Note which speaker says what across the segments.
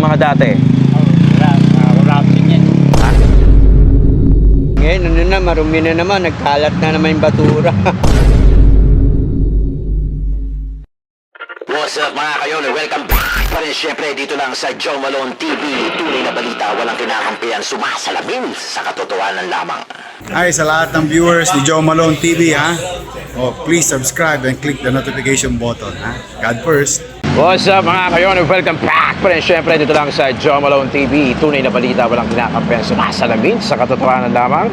Speaker 1: mga dati?
Speaker 2: Wala din yan.
Speaker 1: Ha?
Speaker 3: Ngayon, ano na, marumi na naman. Nagkalat na naman yung batura.
Speaker 4: What's up mga kayon? Welcome back pa rin syempre dito lang sa Joe Malone TV. Tunay na balita, walang kinakampihan, sumasalamin sa katotohanan lamang.
Speaker 5: Hi sa lahat ng viewers ni Joe Malone TV ha. Oh, please subscribe and click the notification button ha. God first.
Speaker 1: What's up mga kayon? Welcome back pa rin syempre dito lang sa Joe Malone TV. Tunay na balita, walang kinakampihan, sumasalamin sa katotohanan lamang.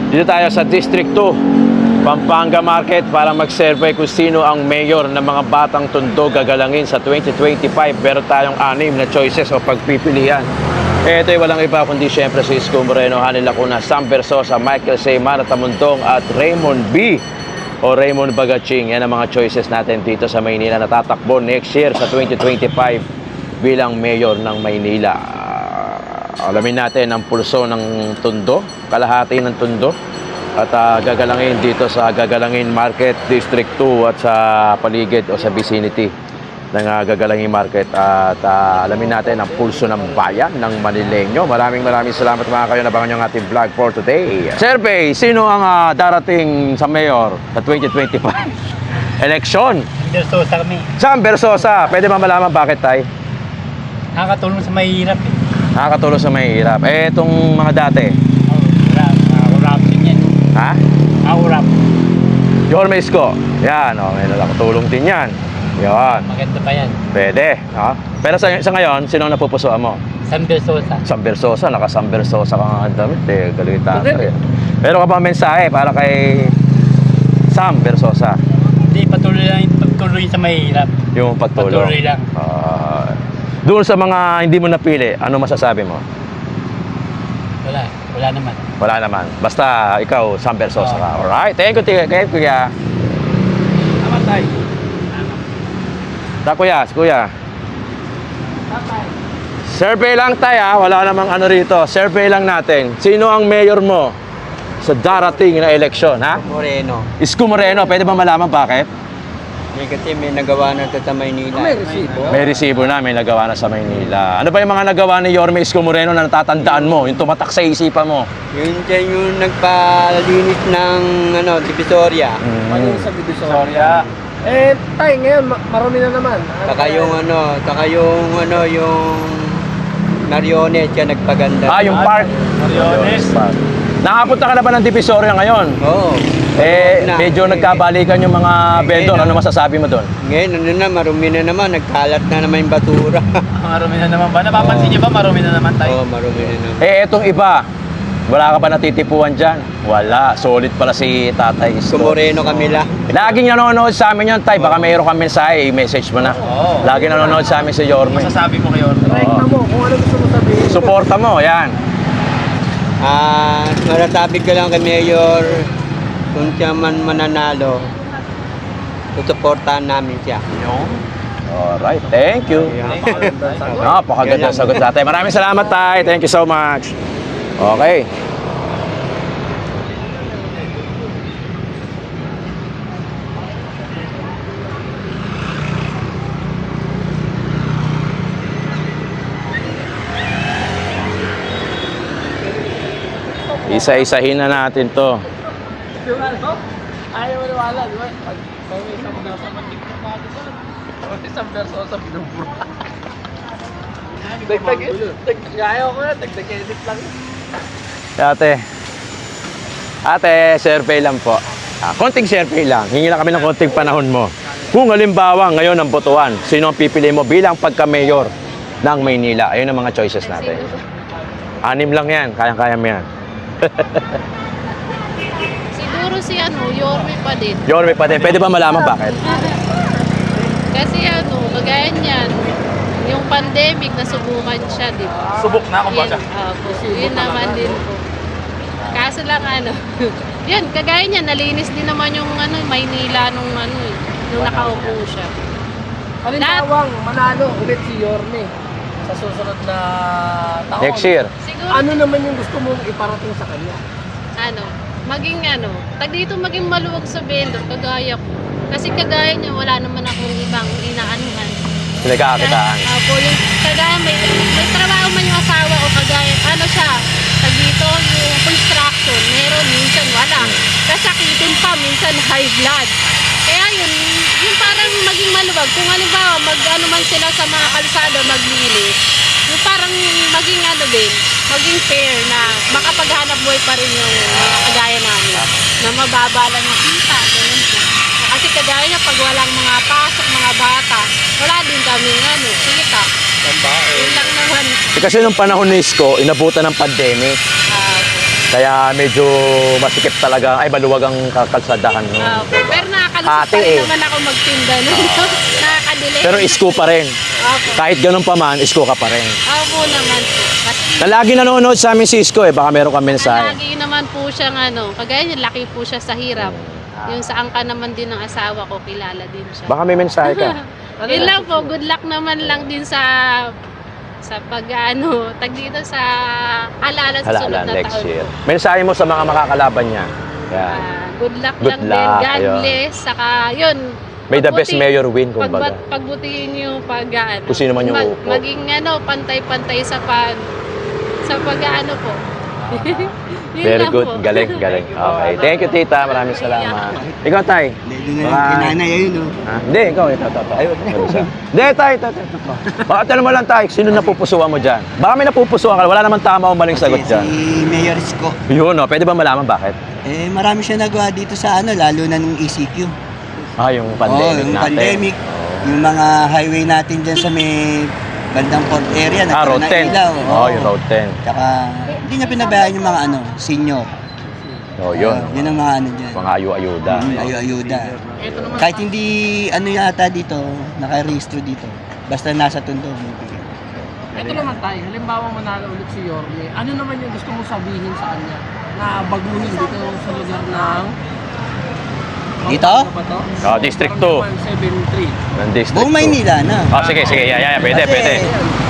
Speaker 1: Dito tayo sa District 2 Pampanga Market para mag-survey kung sino ang mayor ng mga batang tondo gagalangin sa 2025. Meron tayong 6 na choices o pagpipilian. Ito ay walang iba kundi syempre si Isko Moreno, Hanel Lacuna, Sam Versosa, Michael C. Mara Tamundong at Raymond B. o Raymond Bagaching. Yan ang mga choices natin dito sa Maynila na tatakbo next year sa 2025 bilang mayor ng Maynila. Alamin natin ang pulso ng tondo, kalahati ng tondo. At gagalangin dito sa Gagalangin Market District 2 at sa paligid o sa vicinity ng Gagalangin Market. At alamin natin ang pulso ng bayan ng Manileño. Maraming salamat mga kayo. Nabangan nyo ang ating vlog for today. Survey, sino ang darating sa mayor sa 2025 election?
Speaker 2: Versosa kami.
Speaker 1: Sam Versosa. Pwede ba malaman bakit tayo?
Speaker 2: Nakakatulong sa mahihirap eh.
Speaker 1: Nakakatulong sa mahihirap. Itong mga dati.
Speaker 2: Wala din yan.
Speaker 1: Ha?
Speaker 2: Urap.
Speaker 1: Yorme Isko. Yan, may nakatulong din yan. Yan.
Speaker 2: Maganda pa yan.
Speaker 1: Pwede. Ha? Pero sa ngayon, sino ang napupusuan mo?
Speaker 2: San Versosa.
Speaker 1: Sam Versosa. Naka-Sam Versosa ka nga damit. Galita ka eh. Pero ka ba mensahe para kay Sam Versosa?
Speaker 2: Hindi, patuloy sa mahihirap.
Speaker 1: Yung pagtulong.
Speaker 2: Patuloy lang.
Speaker 1: Doon sa mga hindi mo napili, ano masasabi mo?
Speaker 2: Wala naman.
Speaker 1: Wala naman. Basta ikaw, Sam Versosa ka. Alright. Thank you, kuya.
Speaker 2: Tama tayo.
Speaker 1: Kuya. Survey lang tayo ha. Wala namang ano rito. Survey lang natin. Sino ang mayor mo sa darating na eleksyon, ha?
Speaker 3: Moreno.
Speaker 1: Isko Moreno. Pwede ba malaman bakit?
Speaker 3: Kasi may nagawa na ito sa Maynila. May resibo.
Speaker 1: May resibo na, may nagawa na sa Maynila. Ano ba yung mga nagawa ni Yorme Isko Moreno na natatandaan mo? Yung tumatak sa isipan mo?
Speaker 3: Yun dyan yung nagpalinis ng Divisoria.
Speaker 2: Sa Divisoria. Tay, ngayon, marami na naman.
Speaker 3: Saka yung Mariones siya nagpaganda.
Speaker 1: Yung park.
Speaker 2: Mariones.
Speaker 1: Nakapunta ka na ba ng Divisoria ngayon?
Speaker 3: Oo.
Speaker 1: Medyo nagkabalikan yung mga vendor. Ano masasabi mo doon?
Speaker 3: Ngayon, marumi na naman. Nagkalat na naman yung batura.
Speaker 2: Marami na naman ba? Napapansin niyo ba marami na naman tayo?
Speaker 3: Oo, marumi na naman.
Speaker 1: Etong iba. Wala ka ba natitipuan dyan? Wala. Solid pala si Tatay Isko.
Speaker 3: Moreno kami lang.
Speaker 1: Laging nanonood sa amin yun, Tay. Baka mayroon kami mensahe, i-message mo na. Laging nanonood sa amin si Yorme.
Speaker 2: Masasabi ko kayo. Rekta mo kung ano gusto mo sabihin.
Speaker 1: Suporta mo, yan.
Speaker 3: Maratabi ko lang kay Mayor kung siya man mananalo, susuportahan namin siya.
Speaker 1: Alright, thank you. Napakaganda sagot natin. Maraming salamat, Tay. Thank you so much. Okay. Isa-isahin na natin to.
Speaker 2: Ayaw maniwala, di ba? Pag may isang nasa mag-tiktok natin doon, isang Versosa binubura. Ayaw ko na, dagdag-edit lang.
Speaker 1: Ate, survey lang po. Konting survey lang. Hingi lang kami ng konting panahon mo. Kung halimbawa ngayon ang botohan, sino ang pipili mo bilang pagka-mayor ng Maynila? Ayun ang mga choices natin. 6 lang yan. Kayang-kaya mo yan.
Speaker 6: Siguro si Yorme pa din.
Speaker 1: Yorme pa din. Pwede ba malaman bakit?
Speaker 6: Kasi kagaya niyan, yung pandemic, nasubukan siya, di ba?
Speaker 2: Subok na, kumbaga.
Speaker 6: Yun naman din po. Kaso lang yun, kagaya niyan, nalinis din naman yung Maynila nung nakaupo siya.
Speaker 7: Halimbawang manalo ulit si Yorme sa susunod na taon.
Speaker 1: Next year.
Speaker 6: Siguro,
Speaker 7: Ano naman yung gusto mong iparating sa kanya?
Speaker 6: maging dito maging maluwag sa vendor, kagaya ko. Kasi kagaya niya, wala naman akong ibang inaanuhan.
Speaker 1: Pinagkakakitaan.
Speaker 6: Yung kagaya may matalim pa, minsan high blood. Kaya yun, yung parang maging maluwag. Kung halimbawa, mag-ano man sila sa mga kalsada, maglinis, yung parang maging ano din, maging fair na makapaghanap buhay pa rin yung mga kagaya namin. Na mababa lang yung kita, ganun po. Kasi kagaya niya, pag walang mga pasok, mga bata, wala din kaming ano, kita. Yun lang naman.
Speaker 1: Kasi nung panahon ni Isko, inabutan ng pandemic. Kaya medyo masikip talaga, ay maluwag ang kalsadahan. No?
Speaker 6: Pero nakakalusot
Speaker 1: Ate,
Speaker 6: pa rin
Speaker 1: eh.
Speaker 6: naman ako magtinda nun. Nakakadelay.
Speaker 1: Pero Isko pa rin.
Speaker 6: Opo.
Speaker 1: Kahit ganun pa man, Isko ka pa rin.
Speaker 6: Opo naman po. Kasi
Speaker 1: Na lagi nanonood sa amin si Isko baka meron kang mensahe.
Speaker 6: lagi naman po siyang ano, kagaya niya, laki po siya sa hirap. Yung sa angka naman din ng asawa ko, kilala din siya.
Speaker 1: Baka may mensahe ka.
Speaker 6: Yun lang po, good luck naman lang din sa pag-ano, tag dito sa halalan sa sunod
Speaker 1: Hala,
Speaker 6: na
Speaker 1: next
Speaker 6: taon.
Speaker 1: year. Mensahe mo sa mga makakalaban niya. Yan.
Speaker 6: Good luck
Speaker 1: Good
Speaker 6: lang din,
Speaker 1: luck,
Speaker 6: God
Speaker 1: ayun.
Speaker 6: bless, saka yun.
Speaker 1: May the best mayor win, kumbaga.
Speaker 6: Pagbutihin yung pag-ano.
Speaker 1: Kung sino man yung uupo.
Speaker 6: Maging ano, pantay-pantay sa pag-ano po. Yun
Speaker 1: Very
Speaker 6: lang
Speaker 1: good.
Speaker 6: po.
Speaker 1: Galing. Okay. Thank you, tita. Maraming salamat. Ikaw, tay.
Speaker 3: Doon na
Speaker 1: Baka-
Speaker 3: lang kinanay, ayun o.
Speaker 1: Ha? Hindi, ikaw. Ito. Hindi, tay. Baka tanong mo lang, tay. Sino napupusuan mo dyan? Baka may napupusuan ka. Wala naman tama o maling sagot dyan.
Speaker 3: Si Mayor Isko.
Speaker 1: Yun, no? Pwede ba malaman bakit?
Speaker 3: Marami siya nagawa dito sa ano, lalo na nung ECQ.
Speaker 1: Yung pandemic
Speaker 3: yung
Speaker 1: natin.
Speaker 3: pandemic. Yung mga highway natin dyan sa may bandang port area.
Speaker 1: Road 10.
Speaker 3: nagkaroon ng ilaw.
Speaker 1: Yung Road 10.
Speaker 3: Tsaka, hindi niya pinabayaan yung mga ano, senior.
Speaker 1: Yun.
Speaker 3: Yun ang mga ano dyan.
Speaker 1: Mga ayu-ayuda.
Speaker 3: Ayuda. Kahit hindi ano yata dito, naka-registro dito. Basta nasa tundo, bibigyan.
Speaker 7: Ito naman tayo, halimbawa manalo ulit si Yorme, ano naman yung gusto mong sabihin sa kanya na baguhin dito sa lugar ng...
Speaker 3: Dito?
Speaker 7: Ano ba to?
Speaker 1: District 2.
Speaker 7: 173.
Speaker 1: Ng District
Speaker 3: Buong
Speaker 1: 2.
Speaker 3: Maynila na.
Speaker 1: Sige. Pwede.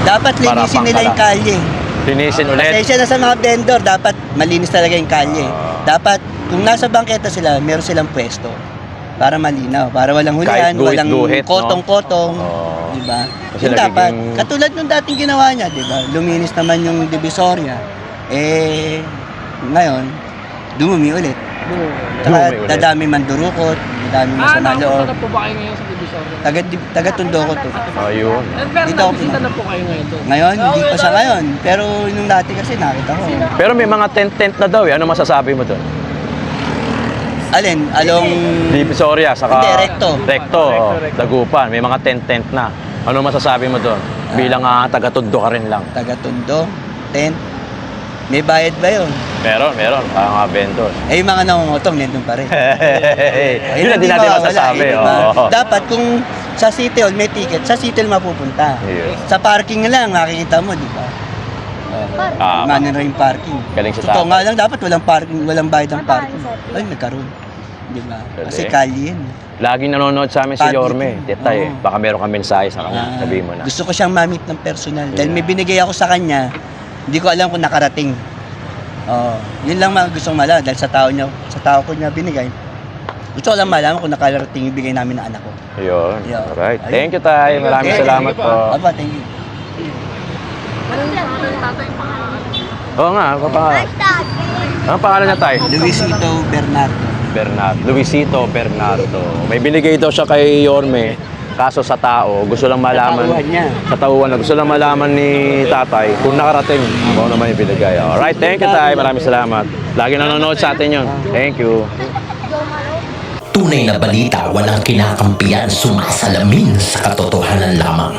Speaker 3: Dapat
Speaker 1: Para
Speaker 3: linisin nila yung
Speaker 1: pangkala.
Speaker 3: kalye.
Speaker 1: Linisin ulit.
Speaker 3: Pasensya na sa mga vendor, dapat malinis talaga yung kalye. Dapat, kung nasa bangketa sila, meron silang pwesto. Para malinaw, para walang hulihan,
Speaker 1: Kahit guhit-guhit,
Speaker 3: walang
Speaker 1: no?
Speaker 3: kotong-kotong.
Speaker 1: Oo.
Speaker 3: Diba?
Speaker 1: Kasi
Speaker 3: Yung dapat,
Speaker 1: nagiging-
Speaker 3: katulad nung dating ginawa niya, diba? Luminis naman yung Divisoria. Ngayon, dumumi ulit. Saka
Speaker 1: Dumumi ulit.
Speaker 3: dadami mandurukot, dadami masama loob.
Speaker 7: Nakapunta na po ba kayo ngayon sa Divisoria?
Speaker 3: Taga-tundo ko to.
Speaker 1: Ayun.
Speaker 7: Pero
Speaker 3: Dito ako
Speaker 7: nagbisita na po kayo ngayon doon.
Speaker 3: Ngayon, hindi pa sa ngayon. Pero nung dati kasi nakita ko.
Speaker 1: Pero may mga tent na daw. Ano masasabi mo doon?
Speaker 3: Alin? Along
Speaker 1: Divisoria, saka...
Speaker 3: Hindi, Recto.
Speaker 1: Recto, Dagupan. May mga tent na. Ano masasabi mo doon? Bilang taga-tundo ka rin lang.
Speaker 3: taga-tundo, tent. May bayad ba yun?
Speaker 1: Meron. Mga vendor.
Speaker 3: Yung mga nangungutong, nandun pa rin.
Speaker 1: Yun ang di natin masasabi.
Speaker 3: Diba?
Speaker 1: Oo.
Speaker 3: Dapat kung sa City Hall may ticket, sa City Hall mapupunta.
Speaker 1: Yes.
Speaker 3: Sa parking lang, makikita mo, di ba? Manin rin parking.
Speaker 1: Galing si
Speaker 3: Totoo
Speaker 1: tatay.
Speaker 3: nga lang, dapat walang parking, walang bayad ng parking. Ay, nagkaroon. Di ba? Kasi
Speaker 1: Galing.
Speaker 3: kalye yun.
Speaker 1: Laging nanonood sa amin si
Speaker 3: Public.
Speaker 1: Yorme. Tetay,
Speaker 3: Oo.
Speaker 1: baka meron kang mensahe sa kanya. Sabihin mo na.
Speaker 3: Gusto ko siyang ma-meet ng personal. Dahil
Speaker 1: Yeah.
Speaker 3: may binigay ako sa kanya, hindi ko alam kung nakarating. Yun lang mga gustong malaman dahil sa tao ko niya binigay. Gusto ko lang malaman kung nakarating yung bigay namin ng anak ko.
Speaker 1: Ayun.
Speaker 3: Yeah.
Speaker 1: Alright.
Speaker 3: Ayun.
Speaker 1: Thank you, Tay. Maraming
Speaker 3: Okay.
Speaker 1: salamat po.
Speaker 3: Aba, thank you.
Speaker 1: Oo nga, ano pangalan? Anong pangalan niya, Tay?
Speaker 3: Luisito Bernardo.
Speaker 1: Luisito Bernardo. May binigay daw siya kay Yorme. Kaso sa tao, gusto lang malaman.
Speaker 3: Sa tauhan niya.
Speaker 1: Sa tauhan na. Gusto lang malaman ni tatay kung nakarating. Kung ano naman yung binigay. Alright, thank you, Tay. Maraming salamat. Lagi nanonood sa atin yun. Thank you.
Speaker 4: Tunay na balita walang kinakampiyan, sumasalamin sa katotohanan lamang.